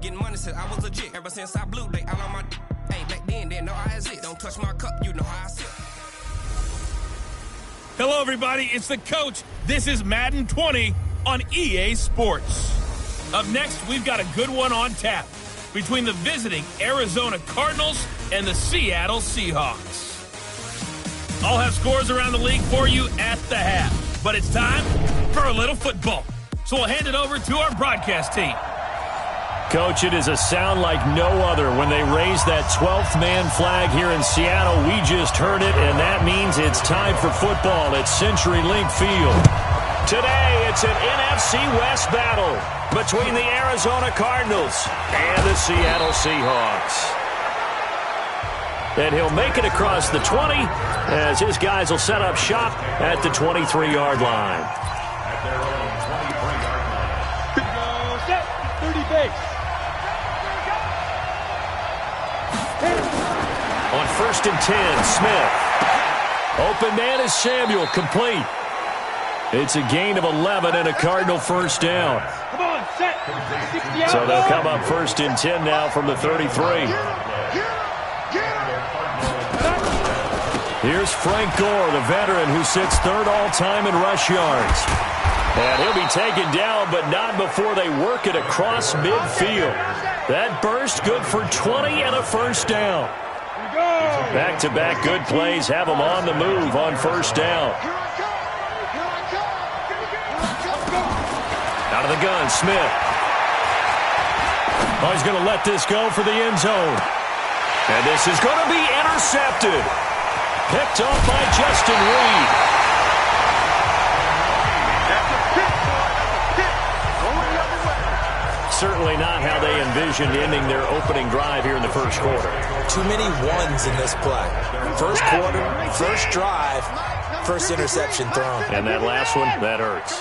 Getting money since I was legit. Ever since I blew, they all on my hey, back then, didn't know I exist. Don't touch my cup, you know how I sip. Hello, everybody. It's the coach. This is Madden 20 on EA Sports. Up next, we've got a good one on tap between the visiting Arizona Cardinals and the Seattle Seahawks. I'll have scores around the league for you at the half, but it's time for a little football. So we'll hand it over to our broadcast team. Coach, it is a sound like no other when they raise that 12th man flag here in Seattle. We just heard it, and that means it's time for football at CenturyLink Field. Today, it's an NFC West battle between the Arizona Cardinals and the Seattle Seahawks. And he'll make it across the 20 as his guys will set up shop at the 23-yard line. At their own 23-yard line. Go set, 30 base. On 1st and 10, Smith. Open man is Samuel, complete. It's a gain of 11 and a Cardinal first down. Come on, set. 60 So they'll come up 1st and 10 now from the 33. Here's Frank Gore, the veteran who sits third all-time in rush yards. And he'll be taken down, but not before they work it across midfield. That burst good for 20 and a first down. Back-to-back good plays have them on the move on first down. Out of the gun, Smith. Oh, he's going to let this go for the end zone. And this is going to be intercepted. Picked off by Justin Reed. Certainly not how they envisioned ending their opening drive here in the first quarter. Too many ones in this play. First quarter, first drive, first interception thrown. And that last one, that hurts.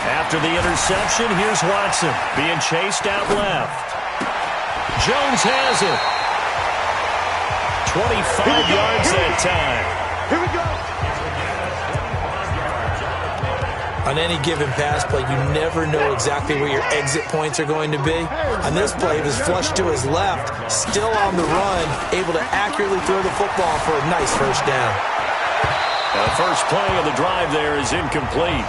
After the interception, here's Watson being chased out left. Jones has it. 25 yards that time. Here we go. On any given pass play, you never know exactly where your exit points are going to be. On this play, he was flushed to his left, still on the run, able to accurately throw the football for a nice first down. The first play of the drive there is incomplete.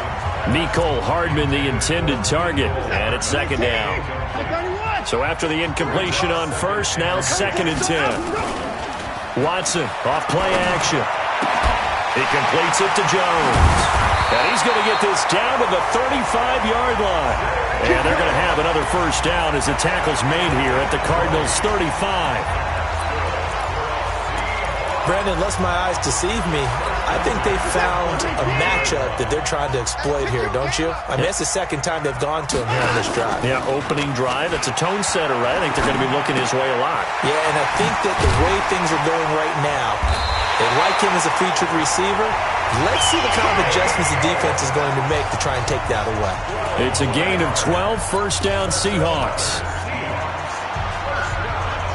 Nicole Hardman, the intended target, and it's second down. So after the incompletion on first, now 2nd and 10. Watson off play action. He completes it to Jones. And he's going to get this down to the 35-yard line. And they're going to have another first down as the tackle's made here at the Cardinals' 35. Brandon, lest my eyes deceive me, I think they found a matchup that they're trying to exploit here, don't you? I mean, it's the second time they've gone to him here on this drive. Yeah, opening drive. It's a tone setter, right? I think they're going to be looking his way a lot. Yeah, and I think that the way things are going right now, they like him as a featured receiver. Let's see the kind of adjustments the defense is going to make to try and take that away. It's a gain of 12, first down Seahawks.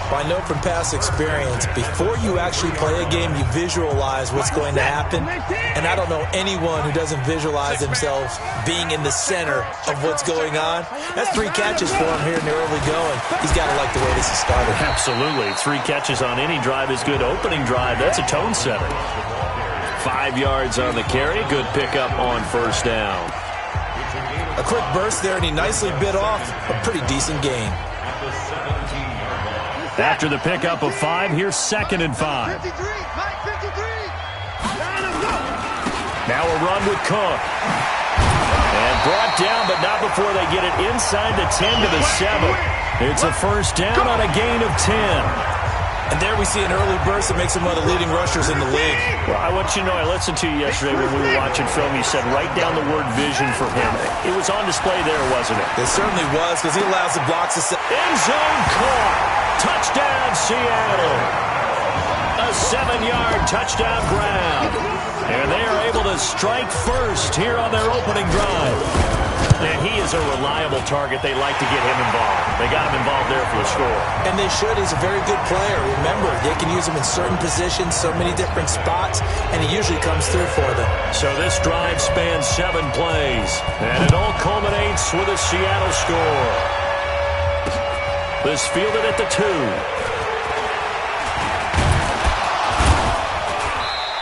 I know from past experience, before you actually play a game, you visualize what's going to happen. And I don't know anyone who doesn't visualize themselves being in the center of what's going on. That's 3 catches for him here in the early going. He's got to like the way this is started. Absolutely. 3 catches on any drive is good. Opening drive, that's a tone setter. 5 yards on the carry. Good pickup on first down. A quick burst there, and he nicely bit off a pretty decent gain. After the pickup of 5, here's 2nd and 5. Now a run with Cook. And brought down, but not before they get it inside the 10 to the 7. It's a first down on a gain of 10. And there we see an early burst that makes him one of the leading rushers in the league. Well, I want you to know, I listened to you yesterday when we were watching film. You said write down the word vision for him. It was on display there, wasn't it? It certainly was, because he allows the blocks to set. End zone caught. Touchdown, Seattle. A 7-yard touchdown grab. And they are able to a strike first here on their opening drive. And he is a reliable target. They like to get him involved. They got him involved there for the score. And they should. He's a very good player. Remember, they can use him in certain positions, so many different spots, and he usually comes through for them. So this drive spans 7 plays, and it all culminates with a Seattle score. This fielded at the 2.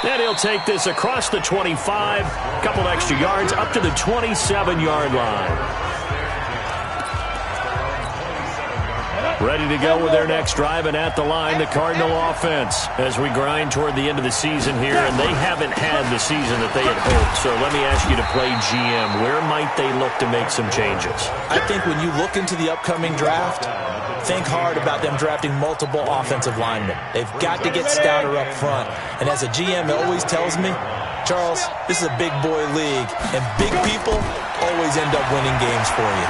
And he'll take this across the 25, a couple extra yards, up to the 27-yard line. Ready to go with their next drive, and at the line, the Cardinal offense as we grind toward the end of the season here, and they haven't had the season that they had hoped. So let me ask you to play GM. Where might they look to make some changes? I think when you look into the upcoming draft, think hard about them drafting multiple offensive linemen. They've got to get stouter up front. And as a GM, it always tells me, Charles, this is a big boy league, and big people always end up winning games for you.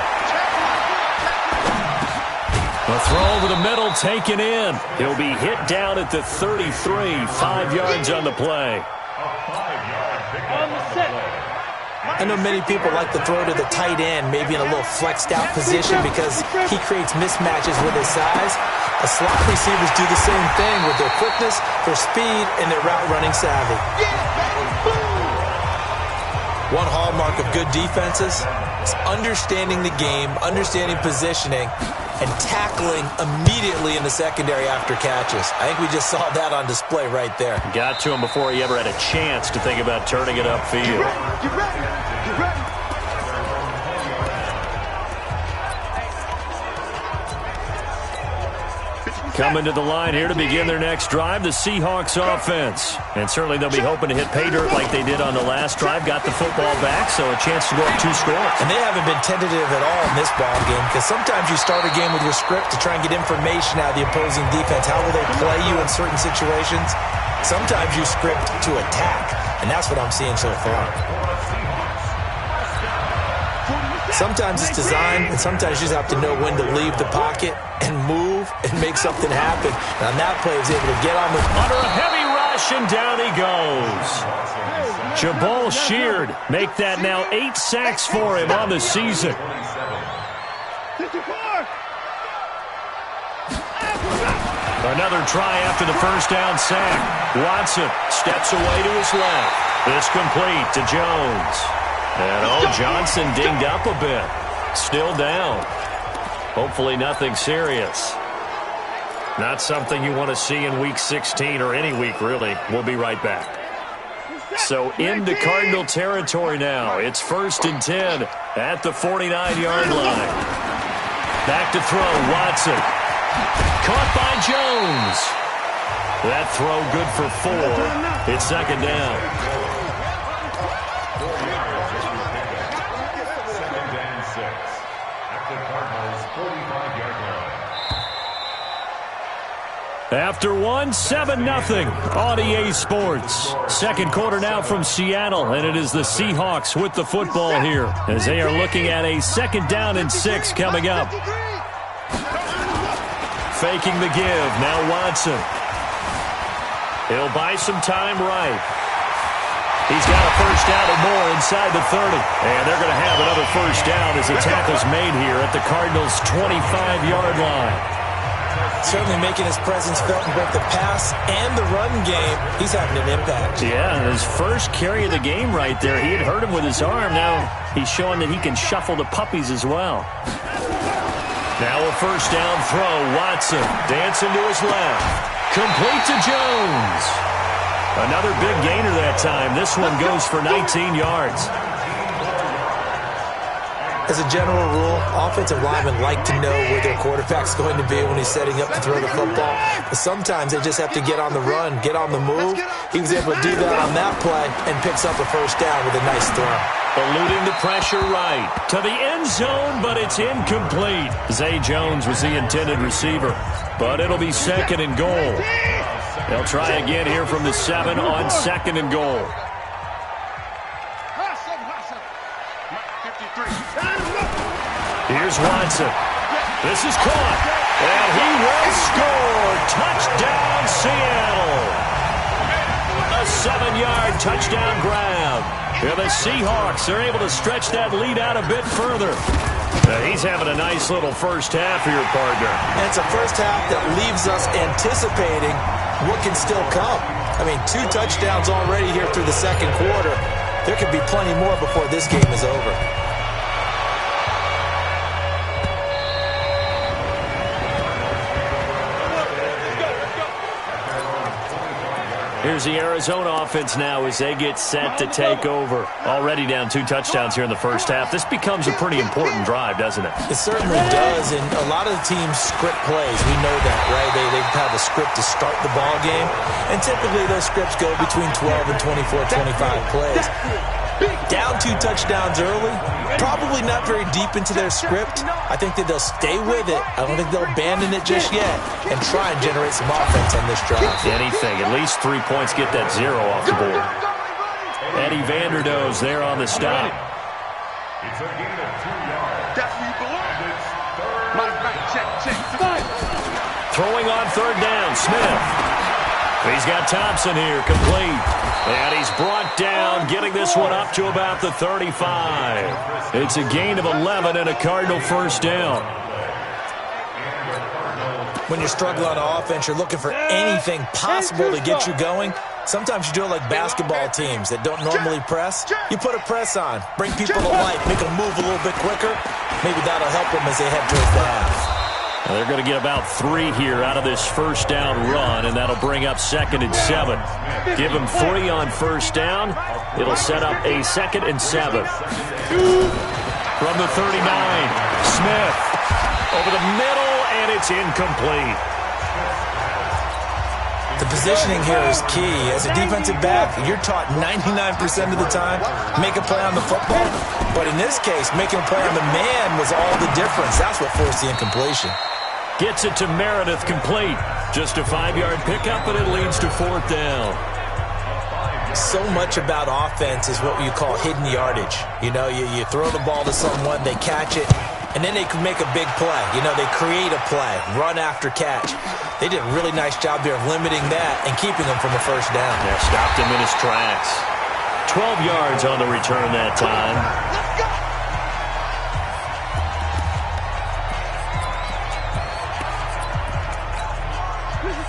A throw over the middle, taken in. He'll be hit down at the 33, 5 yards on the play. I know many people like to throw to the tight end, maybe in a little flexed out position because he creates mismatches with his size. The slot receivers do the same thing with their quickness, their speed, and their route running savvy. One hallmark of good defenses is understanding the game, understanding positioning, and tackling immediately in the secondary after catches. I think we just saw that on display right there. Got to him before he ever had a chance to think about turning it upfield. Get ready. Coming to the line here to begin their next drive, the Seahawks offense. And certainly they'll be hoping to hit pay dirt like they did on the last drive. Got the football back, so a chance to go up 2 scores. And they haven't been tentative at all in this ball game because sometimes you start a game with your script to try and get information out of the opposing defense. How will they play you in certain situations? Sometimes you script to attack, and that's what I'm seeing so far. Sometimes it's design, and sometimes you just have to know when to leave the pocket and move and make something happen. And on that play, he was able to get on the... Under a heavy rush, and down he goes. Jabal Sheard make that now 8 sacks for him on the season. Another try after the first down sack. Watson steps away to his left. This complete to Jones. And, Johnson dinged up a bit. Still down. Hopefully nothing serious. Not something you want to see in Week 16 or any week, really. We'll be right back. So into Cardinal territory now. It's 1st and 10 at the 49-yard line. Back to throw, Watson. Caught by Jones. That throw good for 4. It's 2nd down. After 1, 7-0 on EA Sports. Second quarter now from Seattle, and it is the Seahawks with the football here as they are looking at a 2nd down and 6 coming up. Faking the give, now Watson. He'll buy some time right. He's got a first down and more inside the 30. And they're going to have another first down as the tackle's made here at the Cardinals' 25-yard line. Certainly making his presence felt in both the pass and the run game. He's having an impact. Yeah, his first carry of the game right there. He had hurt him with his arm. Now he's showing that he can shuffle the puppies as well. Now a first down throw. Watson dancing to his left. Complete to Jones. Another big gainer that time. This one goes for 19 yards. As a general rule, offensive linemen like to know where their quarterback's going to be when he's setting up to throw the football. But sometimes they just have to get on the run, get on the move. He was able to do that on that play and picks up a first down with a nice throw. Eluding the pressure right to the end zone, but it's incomplete. Zay Jones was the intended receiver, but it'll be 2nd and goal. They'll try again here from the 7 on 2nd and goal. Here's Watson. This is caught. And he will score. Touchdown, Seattle. A a 7-yard touchdown grab. Yeah, the Seahawks are able to stretch that lead out a bit further. He's having a nice little first half here, partner. And it's a first half that leaves us anticipating what can still come. I mean, 2 touchdowns already here through the second quarter. There could be plenty more before this game is over. Here's the Arizona offense now as they get set to take over. Already down 2 touchdowns here in the first half. This becomes a pretty important drive, doesn't it? It certainly does, and a lot of the teams script plays. We know that, right? They have a script to start the ball game, and typically those scripts go between 12 and 24, 25 plays. Down 2 touchdowns early, probably not very deep into their script. I think that they'll stay with it. I don't think they'll abandon it just yet and try and generate some offense on this drive. Anything, at least 3 points, get that 0 off the board. Eddie Vanderdoes there on the stop. It's a gain of 2 yards. Throwing on third down, Smith. He's got Thompson here, complete. And he's brought down, getting this one up to about the 35. It's a gain of 11 and a Cardinal first down. When you're struggling on offense, you're looking for anything possible to get you going. Sometimes you do it like basketball teams that don't normally press. You put a press on, bring people to life, make them move a little bit quicker. Maybe that'll help them as they head towards the half. Well, they're going to get about 3 here out of this first down run, and that'll bring up 2nd and 7. Give them 3 on first down. It'll set up a 2nd and 7. From the 39, Smith over the middle, and it's incomplete. The positioning here is key. As a defensive back, you're taught 99% of the time, make a play on the football. But in this case, making a play on the man was all the difference. That's what forced the incompletion. Gets it to Meredith, complete. Just a 5-yard pickup, and it leads to 4th down. So much about offense is what you call hidden yardage. You know, you throw the ball to someone, they catch it, and then they can make a big play. You know, they create a play, run after catch. They did a really nice job there of limiting that and keeping him from a first down. Yeah, stopped him in his tracks. 12 yards on the return that time.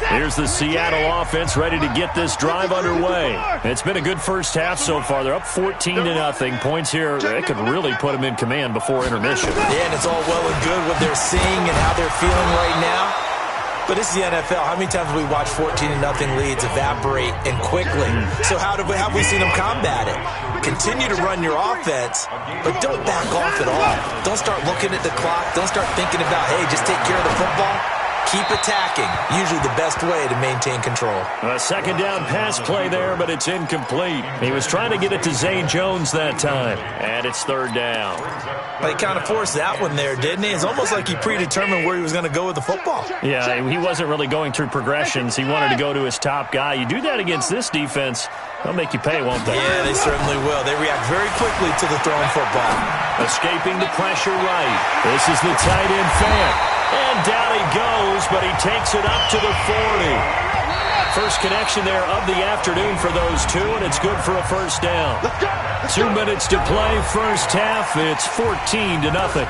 Here's the Seattle offense ready to get this drive underway. It's been a good first half so far. They're up 14-0. Points here, they could really put them in command before intermission. Yeah, and it's all well and good what they're seeing and how they're feeling right now. But this is the NFL. How many times have we watched 14-0 leads evaporate and quickly? So how have we seen them combat it? Continue to run your offense, but don't back off at all. Don't start looking at the clock. Don't start thinking about, hey, just take care of the football. Keep attacking. Usually the best way to maintain control. A 2nd down pass play there, but it's incomplete. He was trying to get it to Zay Jones that time. And it's 3rd down. Well, he kind of forced that one there, didn't he? It's almost like he predetermined where he was going to go with the football. Yeah, he wasn't really going through progressions. He wanted to go to his top guy. You do that against this defense, they'll make you pay, won't they? Yeah, they certainly will. They react very quickly to the thrown football. Escaping the pressure right. This is the tight end Fant. And down he goes, but he takes it up to the 40. First connection there of the afternoon for those two, and it's good for a first down. 2 minutes to play, first half. It's 14-0.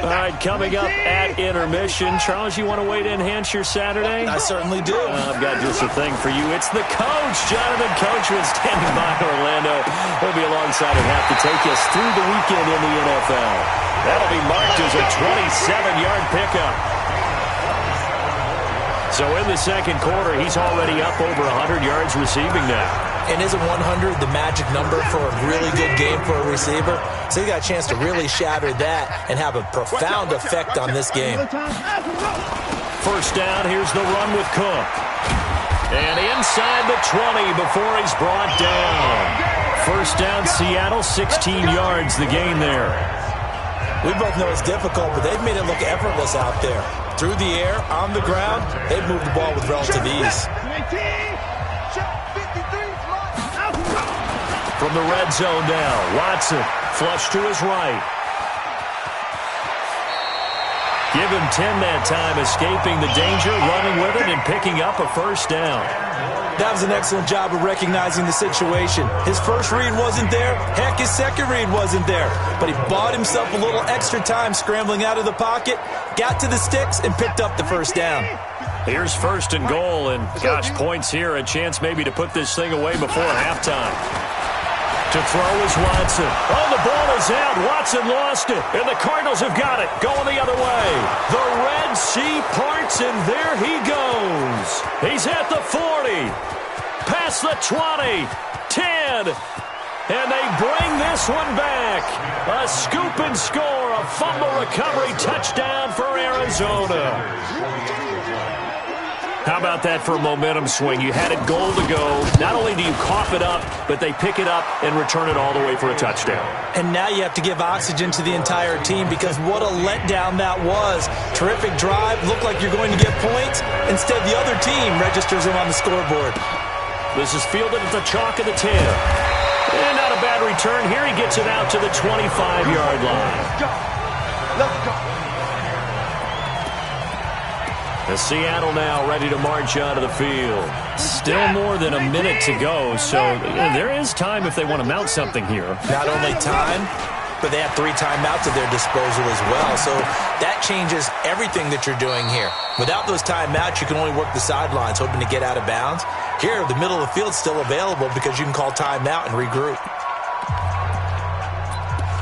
All right, coming up at intermission. Charles, you want to wait to enhance your Saturday? I certainly do. I've got just a thing for you. It's the coach, Jonathan Coachman, standing by Orlando. He'll be alongside at half to take us through the weekend in the NFL. That'll be marked as a 27-yard pickup. So in the second quarter, he's already up over 100 yards receiving now. And isn't 100 the magic number for a really good game for a receiver? So he got a chance to really shatter that and have a profound effect on this game. First down, here's the run with Cook. And inside the 20 before he's brought down. First down, Seattle, 16 yards the gain there. We both know it's difficult, but they've made it look effortless out there. Through the air, on the ground, they've moved the ball with relative ease. From the red zone now, Watson, flush to his right. Give him 10 that time, escaping the danger, running with it, and picking up a first down. That was an excellent job of recognizing the situation. His first read wasn't there. Heck, his second read wasn't there. But he bought himself a little extra time scrambling out of the pocket, got to the sticks, and picked up the first down. Here's first and goal, and gosh, points here, a chance maybe to put this thing away before halftime. To throw is Watson. Oh, the ball is out. Watson lost it, and the Cardinals have got it. Going the other way. The Red Sea parts, and there he goes. He's at the 40. Past the 20. 10. And they bring this one back. A scoop and score. A fumble recovery touchdown for Arizona. How about that for a momentum swing? You had it goal to go. Not only do you cough it up, but they pick it up and return it all the way for a touchdown. And now you have to give oxygen to the entire team because what a letdown that was. Terrific drive. Looked like you're going to get points. Instead, the other team registers them on the scoreboard. This is fielded at the chalk of the 10. And not a bad return. Here he gets it out to the 25-yard line. Let's go. Seattle now ready to march out of the field. Still more than a minute to go, so there is time if they want to mount something here. Not only time, but they have 3 timeouts at their disposal as well. So that changes everything that you're doing here. Without those timeouts, you can only work the sidelines, hoping to get out of bounds. Here, the middle of the field's still available because you can call timeout and regroup.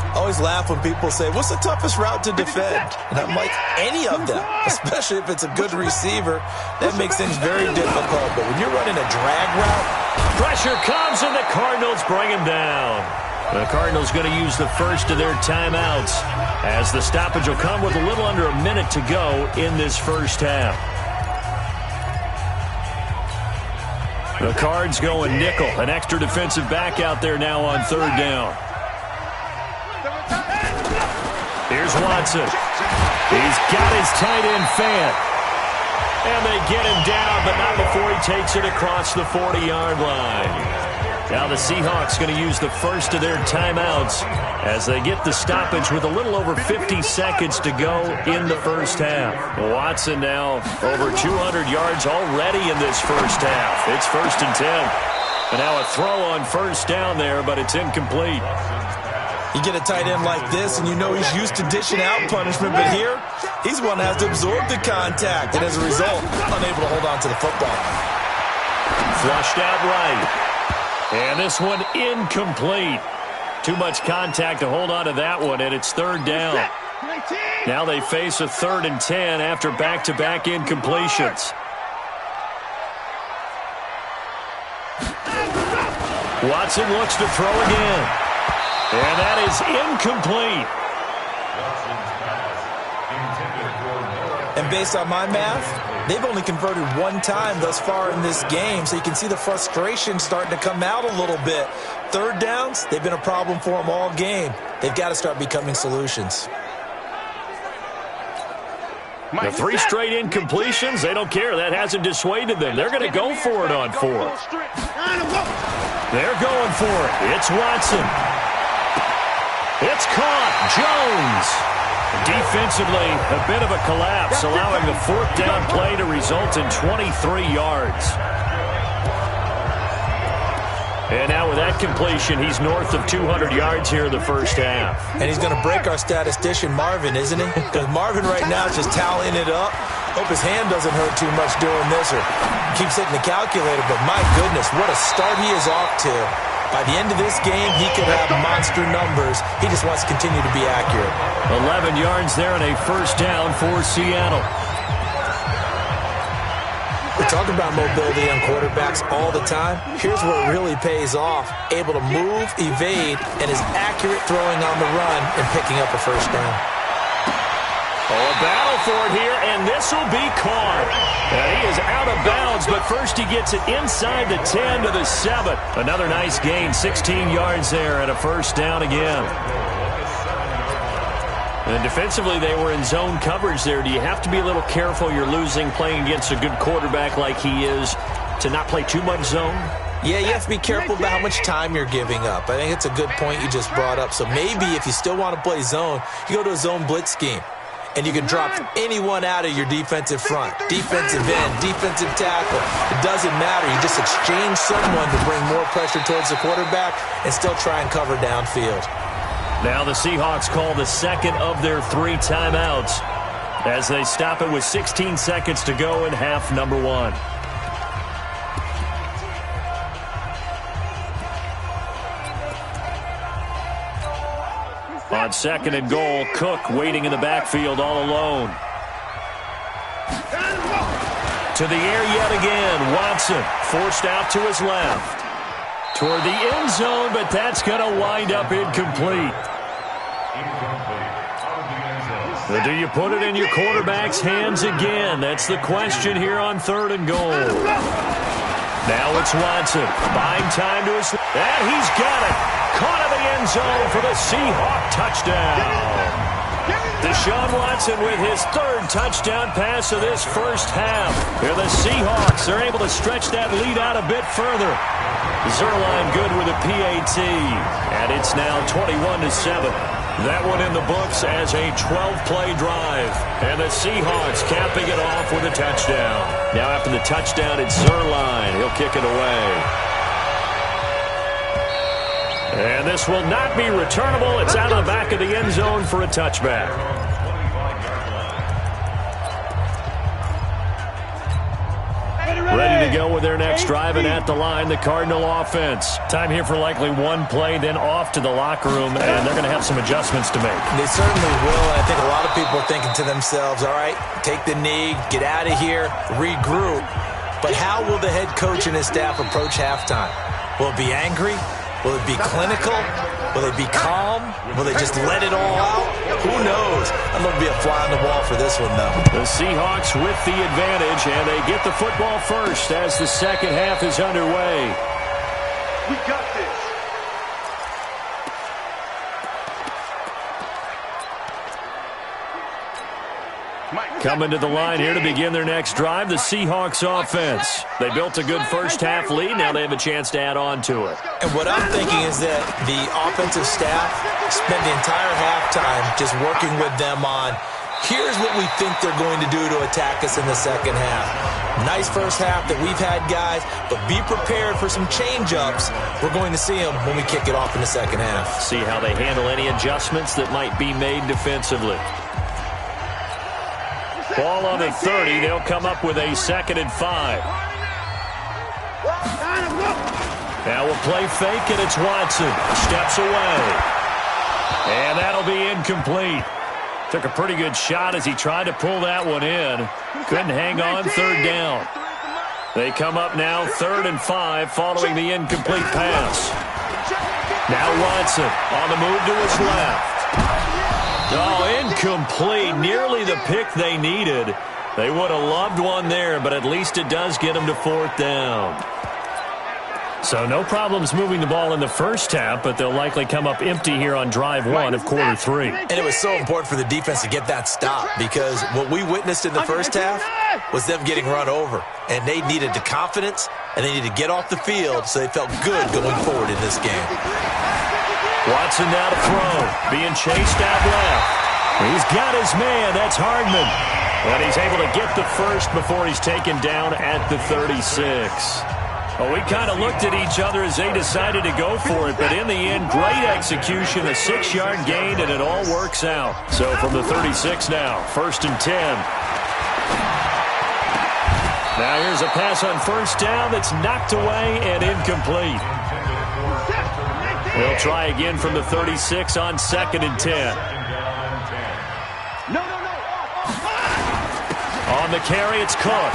I always laugh when people say, what's the toughest route to defend? And I'm like, any of them, especially if it's a good receiver. That makes things very difficult. But when you're running a drag route, pressure comes and the Cardinals bring him down. The Cardinals going to use the first of their timeouts as the stoppage will come with a little under a minute to go in this first half. The Cards going nickel, an extra defensive back out there now on third down. Here's Watson. He's got his tight end fan. And they get him down, but not before he takes it across the 40-yard line. Now the Seahawks going to use the first of their timeouts as they get the stoppage with a little over 50 seconds to go in the first half. Watson now over 200 yards already in this first half. It's first and 10. And now a throw on first down there, but it's incomplete. You get a tight end like this, and you know he's used to dishing out punishment, but here, he's one that has to absorb the contact, and as a result, unable to hold on to the football. Flushed out right. And this one incomplete. Too much contact to hold on to that one, and it's third down. Now they face a 3rd and 10 after back-to-back incompletions. Watson looks to throw again. And that is incomplete. And based on my math, they've only converted 1 time thus far in this game, so you can see the frustration starting to come out a little bit. Third downs, they've been a problem for them all game. They've got to start becoming solutions. The 3 straight incompletions, they don't care. That hasn't dissuaded them. They're going to go for it on 4. They're going for it. It's Watson. It's caught. Jones. Defensively, a bit of a collapse, allowing the 4th down play to result in 23 yards. And now with that completion, he's north of 200 yards here in the first half. And he's going to break our statistician, Marvin, isn't he? Because Marvin right now is just tallying it up. Hope his hand doesn't hurt too much doing this or keeps hitting the calculator. But my goodness, what a start he is off to. By the end of this game, he could have monster numbers. He just wants to continue to be accurate. 11 yards there and a first down for Seattle. We talk about mobility on quarterbacks all the time. Here's where it really pays off. Able to move, evade, and is accurate throwing on the run and picking up a first down. Oh, a battle for it here, and this will be caught. And he is out of bounds, but first he gets it inside the 10 to the 7. Another nice gain, 16 yards there and a first down again. And defensively, they were in zone coverage there. Do you have to be a little careful? You're losing playing against a good quarterback like he is to not play too much zone? Yeah, you have to be careful about how much time you're giving up. I think it's a good point you just brought up. So maybe if you still want to play zone, you go to a zone blitz scheme. and you can drop anyone out of your defensive front. Defensive end, defensive tackle. It doesn't matter. You just exchange someone to bring more pressure towards the quarterback and still try and cover downfield. Now the Seahawks call the second of their 3 timeouts as they stop it with 16 seconds to go in half number 1. On second and goal, Cook waiting in the backfield all alone. To the air yet again. Watson forced out to his left. Toward the end zone, but that's going to wind up incomplete. Do you put it in your quarterback's hands again? That's the question here on third and goal. Now it's Watson. Buying time to his... And he's got it. Caught in the end zone for the Seahawk touchdown. Deshaun Watson with his 3rd touchdown pass of this first half. Here the Seahawks are able to stretch that lead out a bit further. Zerline good with a PAT. And it's now 21-7. That one in the books as a 12-play drive. And the Seahawks capping it off with a touchdown. Now after the touchdown, it's Zerline. He'll kick it away. And this will not be returnable. It's out of the back of the end zone for a touchback. Ready to go with their next drive, and at the line, the Cardinal offense. Time here for likely one play, then off to the locker room, and they're going to have some adjustments to make. They certainly will, and I think a lot of people are thinking to themselves, all right, take the knee, get out of here, regroup. But how will the head coach and his staff approach halftime? Will it be angry? Will it be clinical? Will it be calm? Will they just let it all out? Who knows? I'm going to be a fly on the wall for this one, though. The Seahawks with the advantage, and they get the football first as the second half is underway. We got this. Coming to the line here to begin their next drive, the Seahawks offense. They built a good first half lead. Now they have a chance to add on to it. And what I'm thinking is that the offensive staff spent the entire halftime just working with them on, here's what we think they're going to do to attack us in the second half. Nice first half that we've had, guys, but be prepared for some change-ups. We're going to see them when we kick it off in the second half. See how they handle any adjustments that might be made defensively. Ball on the 30. They'll come up with a 2nd and 5. Now we'll play fake, and it's Watson. Steps away. And that'll be incomplete. Took a pretty good shot as he tried to pull that one in. Couldn't hang on, 3rd down. They come up now 3rd and 5 following the incomplete pass. Now Watson on the move to his left. Oh, incomplete. Nearly the pick they needed. They would have loved one there, but at least it does get them to 4th down. So no problems moving the ball in the first half, but they'll likely come up empty here on drive 1 of quarter 3. And it was so important for the defense to get that stop, because what we witnessed in the first half was them getting run over. And they needed the confidence, and they needed to get off the field so they felt good going forward in this game. Watson now to throw, being chased out left. He's got his man, that's Hardman. And he's able to get the first before he's taken down at the 36. Well, we kind of looked at each other as they decided to go for it, but in the end, great execution, a 6-yard gain, and it all works out. So from the 36 now, 1st and 10. Now here's a pass on 1st down that's knocked away and incomplete. They'll try again from the 36 on 2nd and 10. On the carry, it's Cook.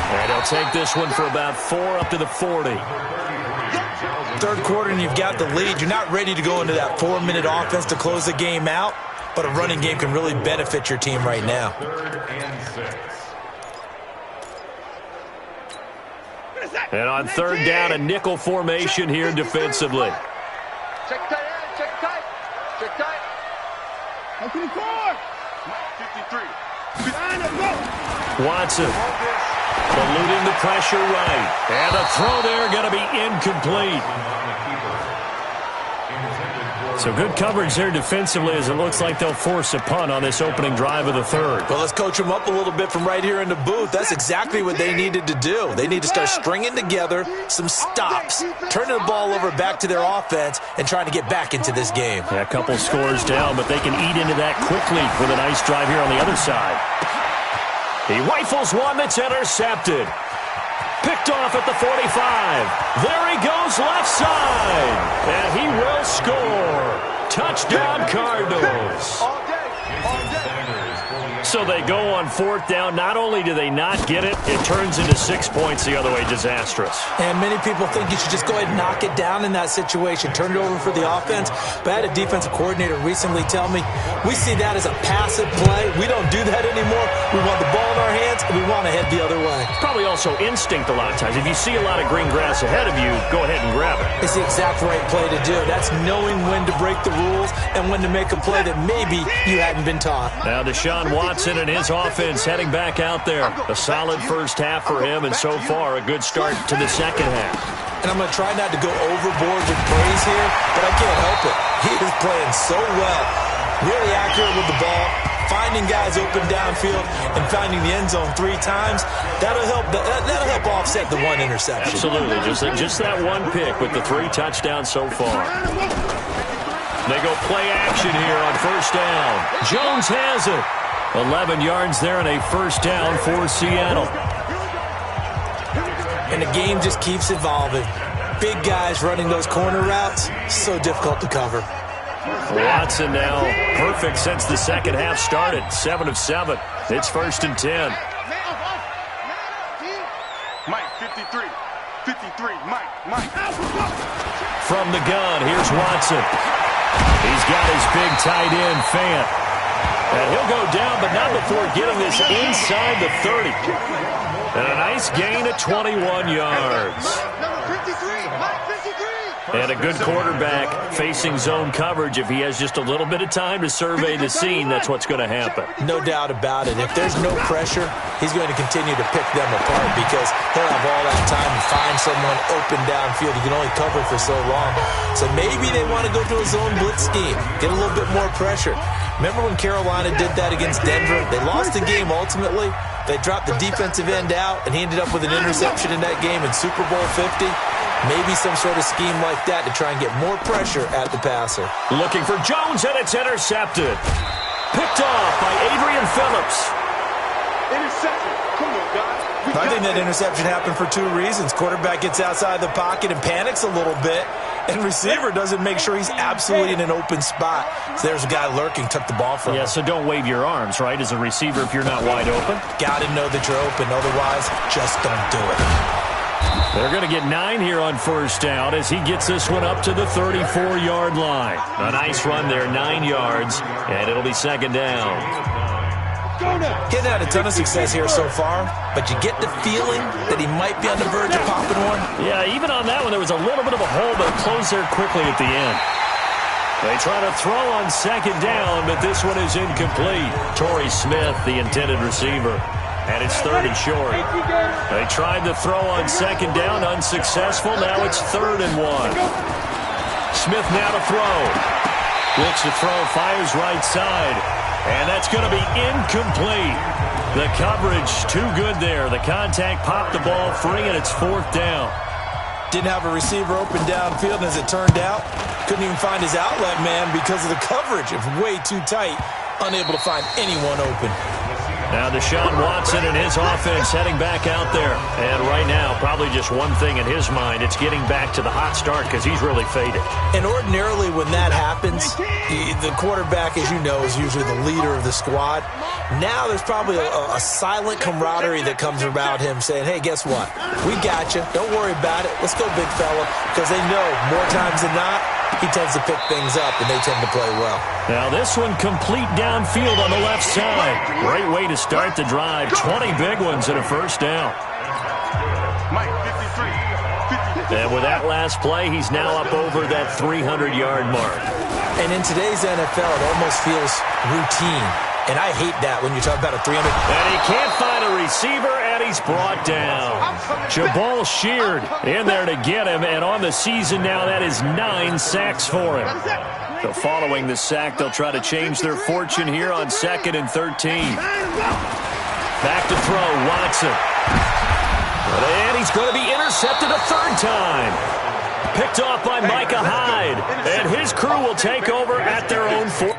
And he'll take this one for about 4 up to the 40. 3rd quarter and you've got the lead. You're not ready to go into that 4-minute offense to close the game out, but a running game can really benefit your team right now. 3rd and 6. And on 3rd down, a nickel formation here defensively. Check tight, check tight, check tight. 53. Watson eluding the pressure right. And a throw there going to be incomplete. So good coverage there defensively as it looks like they'll force a punt on this opening drive of the third. Well, let's coach them up a little bit from right here in the booth. That's exactly what they needed to do. They need to start stringing together some stops, turning the ball over back to their offense, and trying to get back into this game. Yeah, a couple scores down, but they can eat into that quickly with a nice drive here on the other side. He rifles one that's intercepted. Picked off at the 45. There he goes left side. And he will score. Touchdown Cardinals. So they go on fourth down. Not only do they not get it, it turns into 6 points the other way. Disastrous. And many people think you should just go ahead and knock it down in that situation. Turn it over for the offense. But I had a defensive coordinator recently tell me, we see that as a passive play. We don't do that anymore. We want the ball in our hands, and we want to head the other way. Probably also instinct a lot of times. If you see a lot of green grass ahead of you, go ahead and grab it. It's the exact right play to do. That's knowing when to break the rules and when to make a play that maybe you hadn't been taught. Now Deshaun Watson and his offense heading back out there. A solid first half for him, and so far a good start to the second half. And I'm going to try not to go overboard with praise here, but I can't help it. He is playing so well. Really accurate with the ball, finding guys open downfield, and finding the end zone 3 times. That'll help offset the one interception. Absolutely. Just that one pick with the 3 touchdowns so far. They go play action here on first down. Jones has it. 11 yards there and a first down for Seattle. And the game just keeps evolving. Big guys running those corner routes, so difficult to cover. Watson now perfect since the second half started. 7 of 7. It's first and 10. Mike, 53. 53, Mike. From the gun, here's Watson. He's got his big tight end, Fant. And he'll go down, but not before getting this inside the 30. And a nice gain of 21 yards. And a good quarterback facing zone coverage. If he has just a little bit of time to survey the scene, that's what's going to happen. No doubt about it. If there's no pressure, he's going to continue to pick them apart because he'll have all that time to find someone open downfield. You can only cover for so long. So maybe they want to go to a zone blitz scheme, get a little bit more pressure. Remember when Carolina did that against Denver? They lost the game ultimately. They dropped the defensive end out, and he ended up with an interception in that game in Super Bowl 50. Maybe some sort of scheme like that to try and get more pressure at the passer. Looking for Jones, and it's intercepted. Picked off by Adrian Phillips. Interception. Come on, guys. I think that interception happened for 2 reasons. Quarterback gets outside the pocket and panics a little bit, and receiver doesn't make sure he's absolutely in an open spot. So there's a guy lurking, took the ball from him. Yeah, so don't wave your arms, right, as a receiver if you're not wide open. Got to know that you're open. Otherwise, just don't do it. They're going to get 9 here on first down as he gets this one up to the 34-yard line. A nice run there, 9 yards, and it'll be second down. Getting had a ton of success here so far, but you get the feeling that he might be on the verge of popping one. Yeah, even on that one, there was a little bit of a hole, but it closed there quickly at the end. They try to throw on second down, but this one is incomplete. Torrey Smith, the intended receiver. And it's third and short. They tried to throw on second down, unsuccessful. Now it's 3rd and 1. Smith now to throw. Looks to throw, fires right side. And that's going to be incomplete. The coverage too good there. The contact popped the ball free, and it's 4th down. Didn't have a receiver open downfield, and as it turned out, couldn't even find his outlet man because of the coverage. It was way too tight, unable to find anyone open. Now Deshaun Watson and his offense heading back out there. And right now, probably just one thing in his mind. It's getting back to the hot start because he's really faded. And ordinarily when that happens, the quarterback, as you know, is usually the leader of the squad. Now there's probably a silent camaraderie that comes around him saying, hey, guess what? We got you. Don't worry about it. Let's go, big fella. Because they know more times than not, he tends to pick things up, and they tend to play well. Now this one complete downfield on the left side. Great way to start the drive. 20 big ones and a first down. Mike, 53. And with that last play, he's now up over that 300-yard mark. And in today's NFL, it almost feels routine. And I hate that when you talk about a 300. And he can't find a receiver, and he's brought down. Jabal Sheard in there to get him, and on the season now, that is 9 sacks for him. So following the sack, they'll try to change their fortune here on 2nd and 13. Back to throw, Watson. And he's going to be intercepted a 3rd time. Picked off by Micah Hyde. And his crew will take over at their own 4.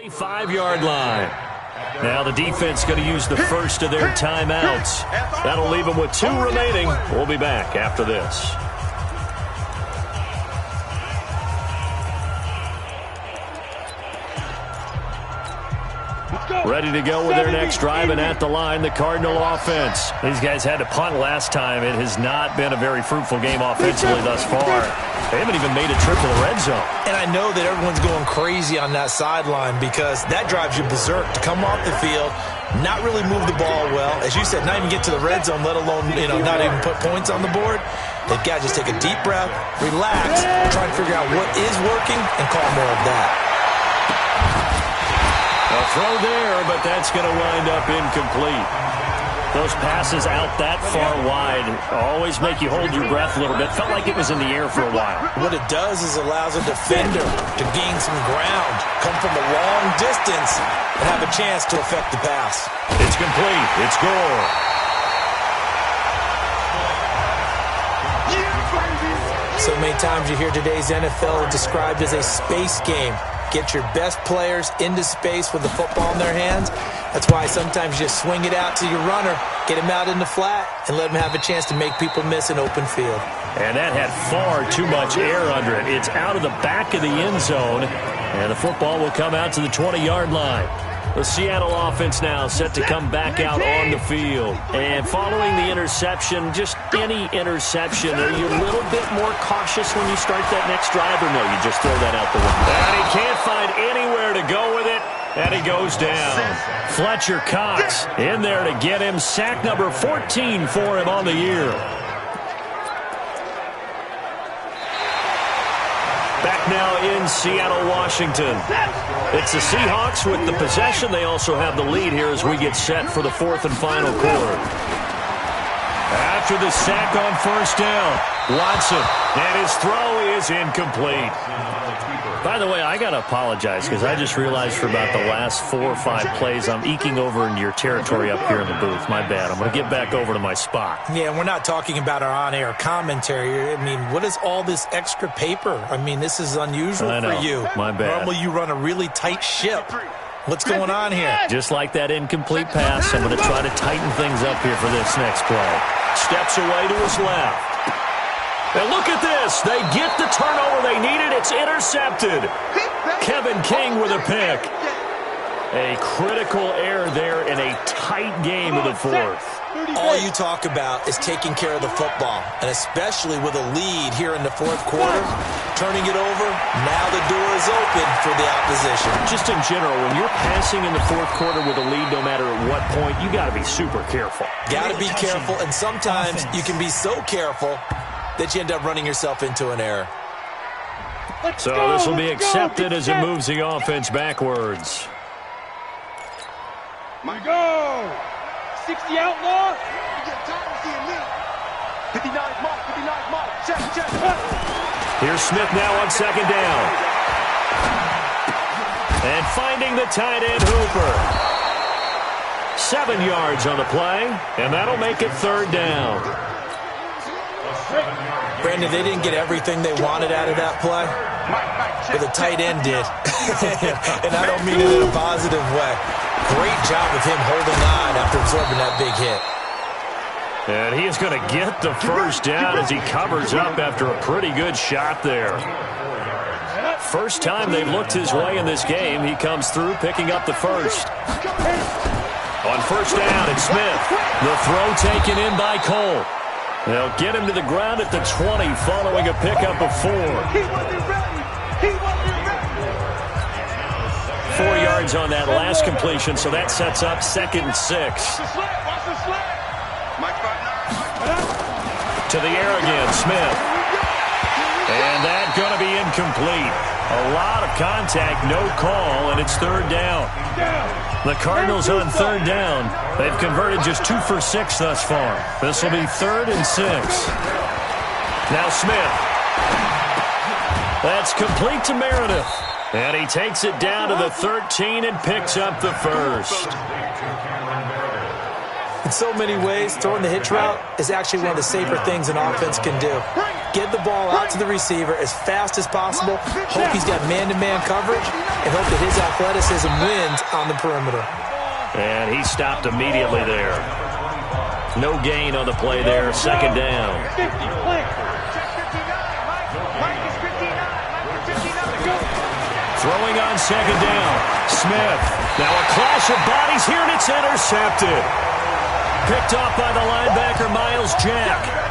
Five-yard line. Now the defense going to use the first of their timeouts. That'll leave them with 2 remaining. We'll be back after this. Let's go. Ready to go with their next drive, and at the line, the Cardinal offense. These guys had to punt last time. It has not been a very fruitful game offensively thus far. They haven't even made a trip to the red zone. And I know that everyone's going crazy on that sideline because that drives you berserk to come off the field, not really move the ball well. As you said, not even get to the red zone, let alone, not even put points on the board. They've got to just take a deep breath, relax, try to figure out what is working, and call more of that. A throw there, but that's going to wind up incomplete. Those passes out that far wide always make you hold your breath a little bit. Felt like it was in the air for a while. What it does is allows a defender to gain some ground, come from a long distance, and have a chance to affect the pass. It's complete. It's Gore. So many times you hear today's NFL described as a space game. Get your best players into space with the football in their hands. That's why sometimes you just swing it out to your runner, get him out in the flat, and let him have a chance to make people miss an open field. And that had far too much air under it. It's out of the back of the end zone, and the football will come out to the 20-yard line. The Seattle offense now set to come back out on the field. And following the interception, just any interception, are you a little bit more cautious when you start that next drive, or no, you just throw that out the window? And he can't find anywhere to go with it, and he goes down. Fletcher Cox in there to get him. Sack number 14 for him on the year. Back now in Seattle, Washington. It's the Seahawks with the possession. They also have the lead here as we get set for the fourth and final quarter. After the sack on first down, Watson, and his throw is incomplete. By the way, I got to apologize because I just realized for about the last 4 or 5 plays I'm eking over into your territory up here in the booth. My bad. I'm going to get back over to my spot. Yeah, we're not talking about our on-air commentary. I mean, what is all this extra paper? I mean, this is unusual for you. My bad. Normally you run a really tight ship. What's going on here? Just like that incomplete pass, I'm going to try to tighten things up here for this next play. Steps away to his left. And look at this. They get the turnover they needed. It's intercepted. Kevin King with a pick. A critical error there in a tight game of the fourth. All you talk about is taking care of the football, and especially with a lead here in the fourth quarter, turning it over, now the door is open for the opposition. Just in general, when you're passing in the fourth quarter with a lead, no matter at what point, you got to be super careful. Got to be careful, and sometimes you can be so careful that you end up running yourself into an error. So this will be accepted as it moves the offense backwards. My go! 60 outlaw. 59 mark, check. Here's Smith now on second down. And finding the tight end Hooper. 7 yards on the play, and that'll make it third down. Brandon, they didn't get everything they wanted out of that play, but the tight end did. And I don't mean it in a positive way. Great job of him holding on after absorbing that big hit. And he is going to get the first down as he covers up after a pretty good shot there. First time they've looked his way in this game, he comes through picking up the first. On first down, it's Smith. The throw taken in by Cole. They'll get him to the ground at the 20 following a pickup of 4. 4 yards on that last completion, so that sets up 2nd and 6. To the air again, Smith. And that's going to be incomplete. A lot of contact, no call, and it's third down. The Cardinals on third down. They've converted just 2 for 6 thus far. This will be 3rd and 6. Now Smith. That's complete to Meredith. And he takes it down to the 13 and picks up the first. In so many ways, throwing the hitch route is actually one of the safer things an offense can do. Get the ball out to the receiver as fast as possible, hope he's got man-to-man coverage, and hope that his athleticism wins on the perimeter. And he stopped immediately there. No gain on the play there, 2nd down. Throwing on 2nd down, Smith. Now a clash of bodies here, and it's intercepted. Picked off by the linebacker, Miles Jack.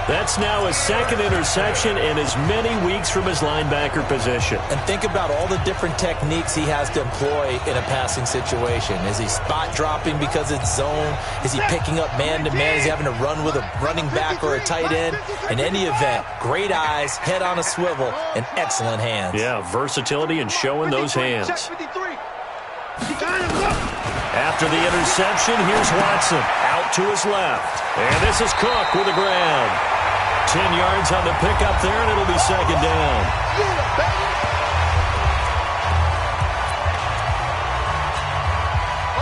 That's now his second interception in as many weeks from his linebacker position. And think about all the different techniques he has to employ in a passing situation. Is he spot dropping because it's zone? Is he picking up man-to-man? Is he having to run with a running back or a tight end? In any event, great eyes, head on a swivel, and excellent hands. Yeah, versatility and showing those hands. After the interception, here's Watson out to his left. And this is Cook with the ground. 10 yards on the pickup there, and it'll be second down.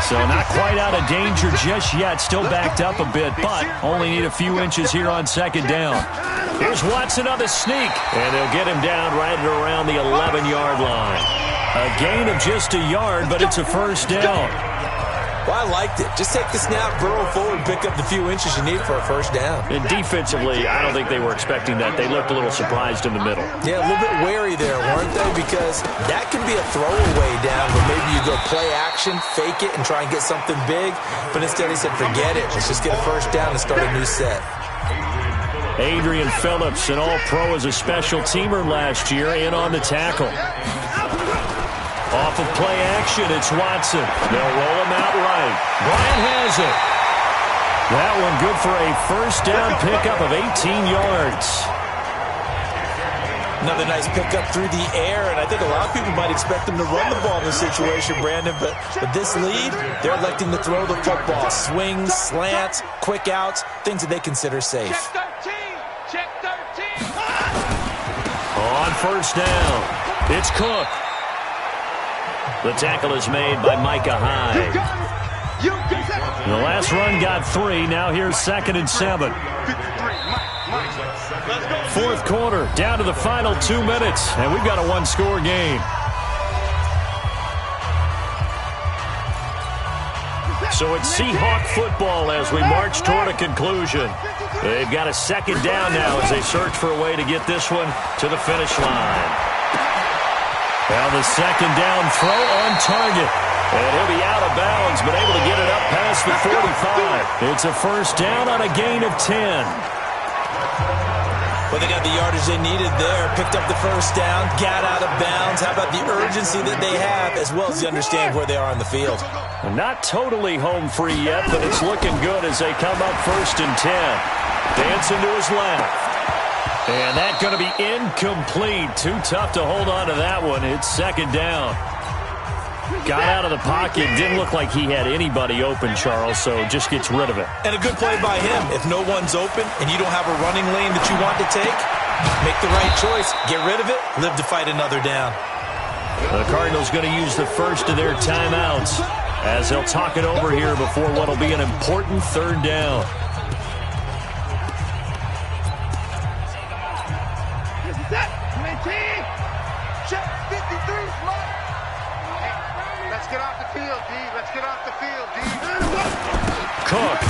So not quite out of danger just yet. Still backed up a bit, but only need a few inches here on second down. Here's Watson on the sneak, and they'll get him down right at around the 11-yard line. A gain of just a yard, but it's a first down. Well, I liked it. Just take the snap, burrow forward, pick up the few inches you need for a first down. And defensively, I don't think they were expecting that. They looked a little surprised in the middle. Yeah, a little bit wary there, weren't they? Because that can be a throwaway down where maybe you go play action, fake it, and try and get something big. But instead, he said, forget it. Let's just get a first down and start a new set. Adrian Phillips, an all-pro as a special teamer last year, in on the tackle. Off of play action, it's Watson. They'll roll him out right. Bryant has it. That one good for a first down pickup of 18 yards. Another nice pickup through the air, and I think a lot of people might expect them to run the ball in this situation, Brandon, but with this lead, they're electing to throw the football. Swings, slants, quick outs, things that they consider safe. Check 13. On first down, it's Cook. The tackle is made by Micah Hyde. The last run got 3. Now here's 2nd and 7. Fourth quarter, down to the final 2 minutes, and we've got a one-score game. So it's Seahawk football as we march toward a conclusion. They've got a second down now as they search for a way to get this one to the finish line. Well, the second down throw on target. And he'll be out of bounds, but able to get it up past the 45. It's a first down on a gain of 10. Well, they got the yardage they needed there, picked up the first down, got out of bounds. How about the urgency that they have, as well as they understand where they are on the field? Not totally home free yet, but it's looking good as they come up 1st and 10. Dancing to his left. And that's going to be incomplete. Too tough to hold on to that one. It's second down. Got out of the pocket. Didn't look like he had anybody open, Charles, so just gets rid of it. And a good play by him. If no one's open and you don't have a running lane that you want to take, make the right choice. Get rid of it. Live to fight another down. The Cardinals going to use the first of their timeouts as they'll talk it over here before what will be an important third down. Check 53. Let's get off the field, D. Let's get off the field, D. Cook.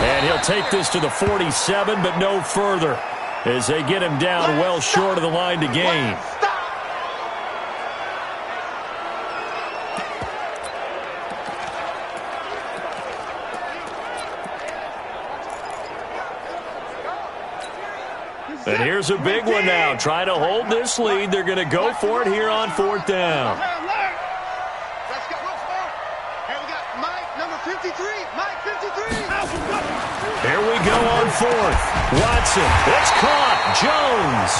And he'll take this to the 47, but no further as they get him down well short of the line to gain. And here's a big one now. Trying to hold this lead. They're going to go for it here on 4th down. Let's go. Here we got Mike, number 53. Mike, 53. Here we go on 4th. Watson. It's caught. Jones.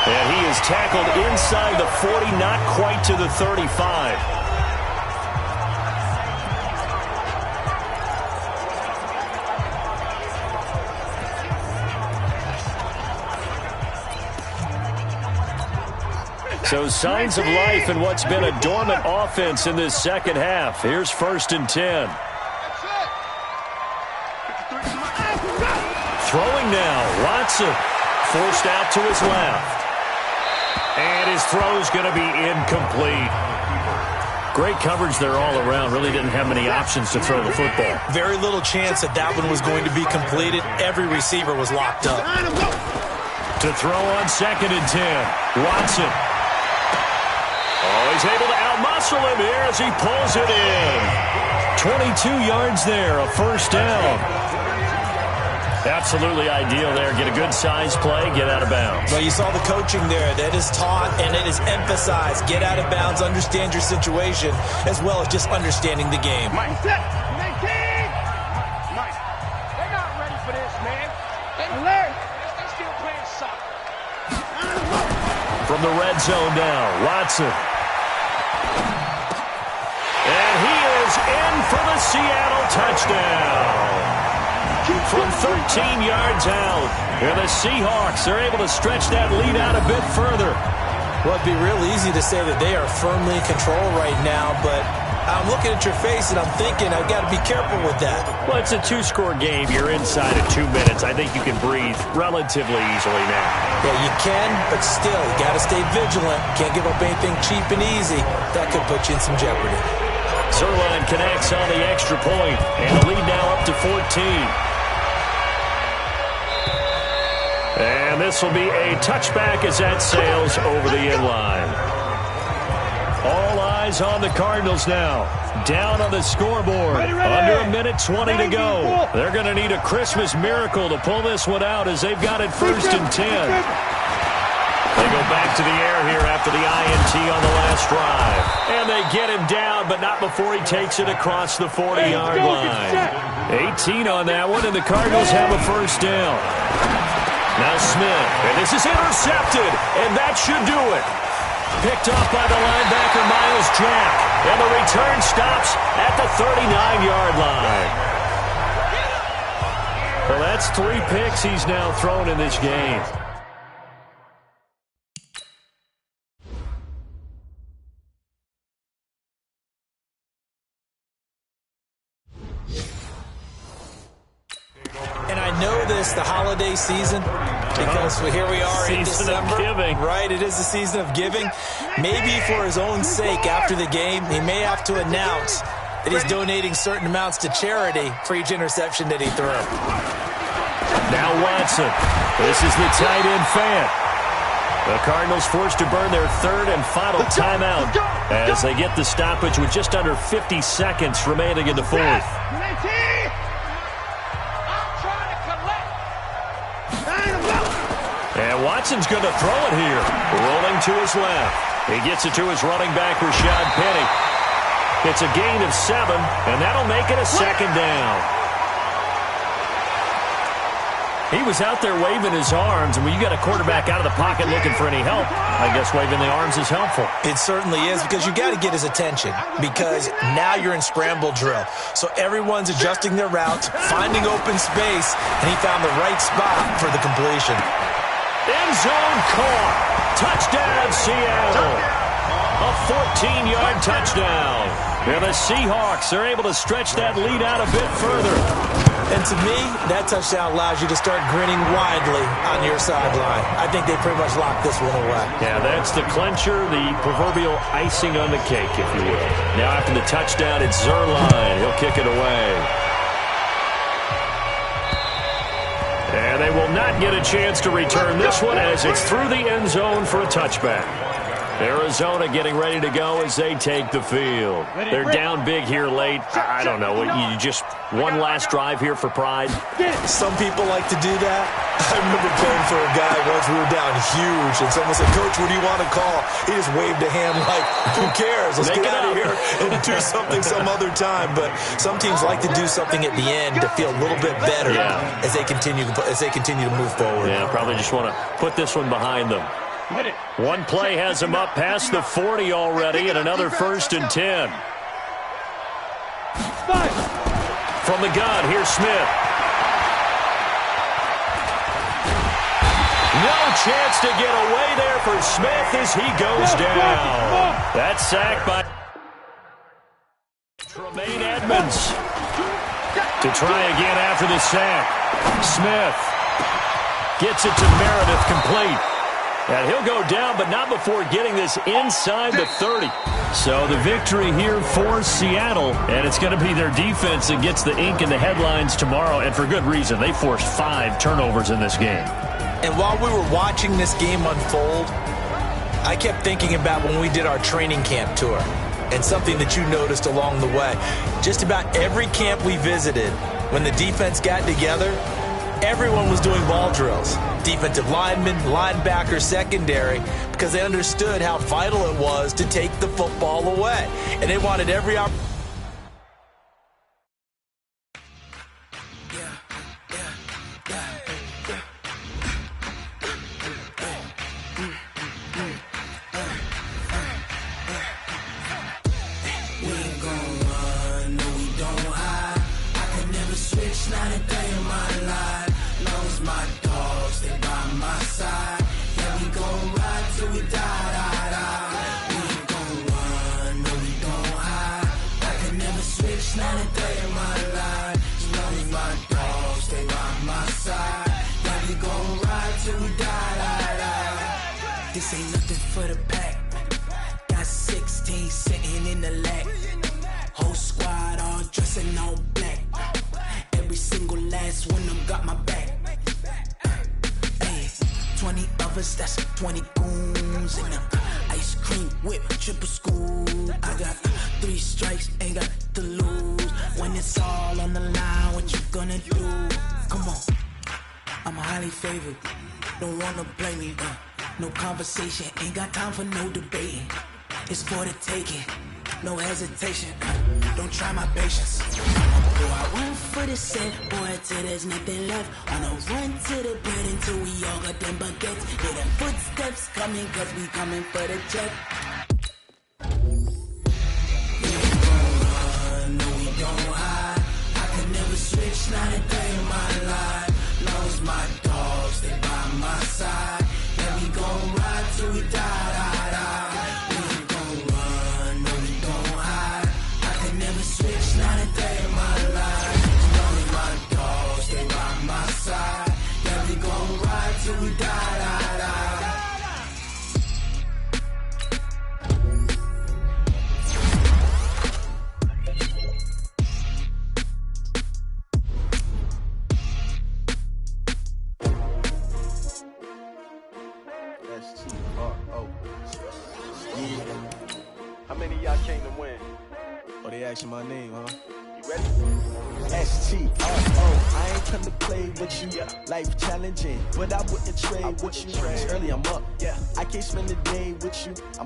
And he is tackled inside the 40, not quite to the 35. So signs of life in what's been a dormant offense in this second half. Here's 1st and 10. Throwing now. Watson forced out to his left. And his throw's going to be incomplete. Great coverage there all around. Really didn't have many options to throw the football. Very little chance that that one was going to be completed. Every receiver was locked up. To throw on 2nd and 10. Watson. Oh, he is able to outmuscle him here as he pulls it in. 22 yards there, a first down. Absolutely ideal there. Get a good size play, get out of bounds. Well, you saw the coaching there. That is taught and it is emphasized. Get out of bounds, understand your situation, as well as just understanding the game. Mike, set. 19. Mike, they're not ready for this, man. Alert. They're still playing soccer. From the red zone now, Watson. And he is in for the Seattle touchdown. From 13 yards out. And the Seahawks are able to stretch that lead out a bit further. Well, it'd be real easy to say that they are firmly in control right now, but I'm looking at your face and I'm thinking I've got to be careful with that. Well, it's a two-score game. You're inside of 2 minutes. I think you can breathe relatively easily now. Yeah, you can, but still, you got to stay vigilant. Can't give up anything cheap and easy. That could put you in some jeopardy. Zerline connects on the extra point, and the lead now up to 14. And this will be a touchback as that sails over the inline. All eyes on the Cardinals now. Down on the scoreboard. Under a minute 20 to go. They're going to need a Christmas miracle to pull this one out as they've got it 1st and 10. They go back to the air here after the INT on the last drive. And they get him down, but not before he takes it across the 40-yard line. 18 on that one, and the Cardinals have a first down. Now Smith, and this is intercepted, and that should do it. Picked off by the linebacker, Miles Jack, and the return stops at the 39-yard line. Well, that's 3 picks he's now thrown in this game. The holiday season, because here we are in December, right? It is the season of giving. Maybe for his own sake, after the game, he may have to announce that he's donating certain amounts to charity for each interception that he threw. Now Watson. This is the tight end fan. The Cardinals forced to burn their 3rd and final timeout as they get the stoppage with just under 50 seconds remaining in the 4th. And Watson's going to throw it here. Rolling to his left. He gets it to his running back, Rashad Penny. It's a gain of 7, and that'll make it a 2nd down. He was out there waving his arms, and when you got a quarterback out of the pocket looking for any help, I guess waving the arms is helpful. It certainly is, because you got to get his attention, because now you're in scramble drill. So everyone's adjusting their routes, finding open space, and he found the right spot for the completion. End zone caught. Touchdown, Seattle. A 14-yard touchdown. And the Seahawks are able to stretch that lead out a bit further. And to me, that touchdown allows you to start grinning widely on your sideline. I think they pretty much locked this one away. Yeah, that's the clincher, the proverbial icing on the cake, if you will. Now after the touchdown, it's Zerline. He'll kick it away. And they will not get a chance to return this one as it's through the end zone for a touchback. Arizona getting ready to go as they take the field. They're down big here late. I don't know. You just one last drive here for pride? Some people like to do that. I remember playing for a guy once. We were down huge, and someone said, "Coach, what do you want to call?" He just waved a hand like, "Who cares? Let's get out of here and do something some other time." But some teams like to do something at the end to feel a little bit better as they continue to move forward. Yeah, probably just want to put this one behind them. One play has him up past the 40 already, and another 1st and 10. From the gun, here's Smith. No chance to get away there for Smith as he goes down. That's sacked by Tremaine Edmonds. To try again after the sack. Smith gets it to Meredith, complete. And he'll go down, but not before getting this inside the 30. So the victory here for Seattle, and it's going to be their defense that gets the ink in the headlines tomorrow, and for good reason. They forced 5 turnovers in this game. And while we were watching this game unfold, I kept thinking about when we did our training camp tour and something that you noticed along the way. Just about every camp we visited, when the defense got together, everyone was doing ball drills. Defensive linemen, linebackers, secondary, because they understood how vital it was to take the football away. And they wanted every opportunity. This ain't nothing for the pack. Got 16 sitting in the lag. Whole squad all dressing all black. Every single last one of them got my back. Hey, 20 of us, that's 20 goons in them. Ice cream whip, triple scoop. I got 3 strikes, ain't got to lose. When it's all on the line, what you gonna do? Come on, I'm highly favored. Don't wanna blame me. No conversation, ain't got time for no debating. It's for the taking, no hesitation. Don't try my patience. Go out one for the set, boy, till there's nothing left. On a run to the bread until we all got them baguettes. Hear them footsteps coming, cause we coming for the check. We ain't gon' run, no we don't hide. I could never switch, not a day in my life. Long as my dogs stay by my side. We gon' ride till we die. We ain't gon' run, no we don't hide. I can never switch, not a day in my life. As long as my dogs stay by my side. Yeah, we gon' ride till we die. How many of y'all came to win? Oh, they asking my name, huh? You ready? STRO. I ain't come to play with you. Life challenging, but I wouldn't trade with you. It's early, I'm up. Yeah. I can't spend the day with you. I'm